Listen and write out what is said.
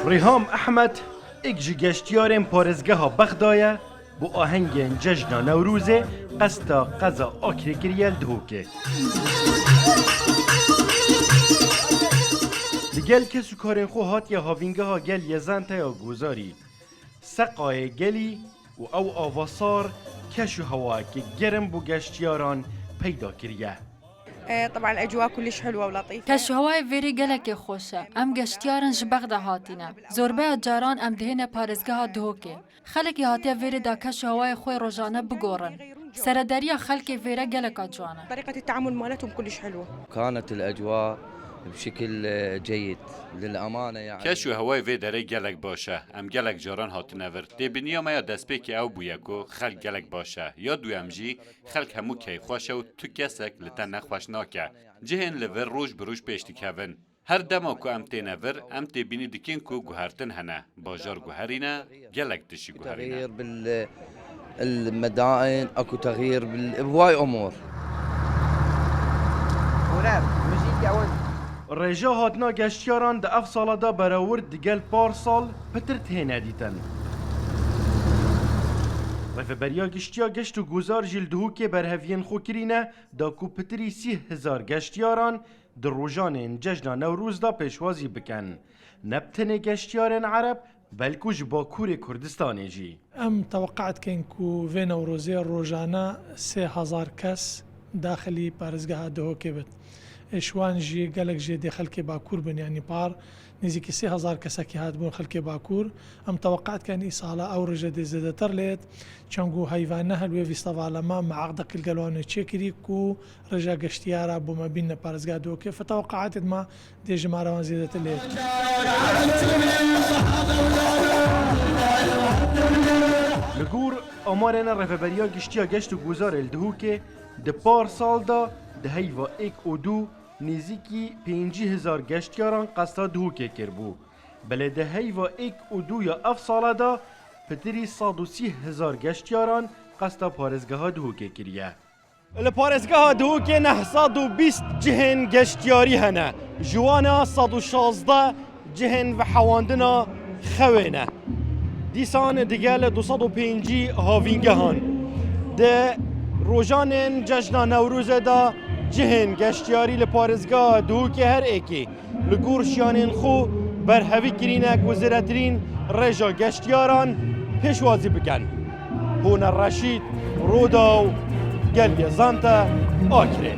ریهام احمد ایک جی گشتیارین پارزگاه بغدایه بو آهنگین جشن نوروزه قصد قضا آکری کریل دهوکه لگل کسو کارین خو هات یا هاوینگه ها گل یزن تا یا گوزاری سقای گلی و او آواسار کشو هوا که گرم بو گشتیاران پیدا کریه. طبعا الاجواء كلش حلوه ولطيفه. کشوهای ویری گلک خوشه. ام گشتیارن جبغده هاتینه. زوربه جاران ام دهینه پارزگاه دهوکه. خلکی هاتیه ویری دا کشوهای خوی روزانه بگورن. سردریا خلکی ویره گلک جوانه. طريقه التعامل مالتهم كلش حلوه. كانت الاجواء بشكل جيد للامانه يعني کشو هوای وی دره گلک باشه ام گلک جاران هاتنه ور دبنیا ما یا دست پیکی او بویا کو خلک گلک باشه یا دوام جی خلک همو کی خوشه و تو کسک لتن نخوش ناکه جهن لور روش بروش پیشتی کون هر دما کو ام تینور ام تبینی دکین کو گوهرتن هنه باجار گوهرینه گلک تشی گوهرینه تغيير بالمدائن اكو تغيير بهواي امور رجا هاتنا گشتیاران ده اف سالا دا براورد دگل پارسال پتر تهنه دیتن. رفبریا گشتیا گشت و گوزار جیل دهوکه برهوین خو کرینه دا کو پتری 30,000 گشتیاران در روژان جشن نوروز دا پیشوازی بکن. نبتن گشتیاران عرب بلکو جباکور کردستانی جی. توقعت كان كو في نوروزي روجانا 3000 كاس داخلي بارزگاه دهوكي بت شوان جي قالك جي دي خلكي باكور بن يعني بار نزيكي 3000 كساكي هاد بون خلكي باكور توقعت كان إصالة أو رجدي زادتر ليت چانگو هيفانها الويفي صفا لما مع عقدك القلوان تشيكري كو رجا قشتيارا بما بين بارزگاه دهوكي فتوقعت ما دي جماروان زادت ليت لگور آمارن رفبریا گشتیا گشت و گوزار الدهوکه ده پار سال دا ده هیوا ایک و دو نزیکی 50,000 گشتیاران قصدا دهوکه کربو بله ده هیوا ایک و دو یا اف سال دا پتری 130,000 گشتیاران قصدا پارزگاه دهوکه کریه الپارزگاه دهوکه 920 جهن گشتیاری هنه جوانا 116 جهن و حواندنا خوینه دیسان دیگل 205 هاوینگه هان ده روژان جشن نوروز دا جهن گشتیاری لپارزگاه دهوکه هر ایکی لگورشیانین خو برهوی کرینک و زیرترین رجا گشتیاران پیشوازی بکن هون الرشید روداو گل یزانتا آکره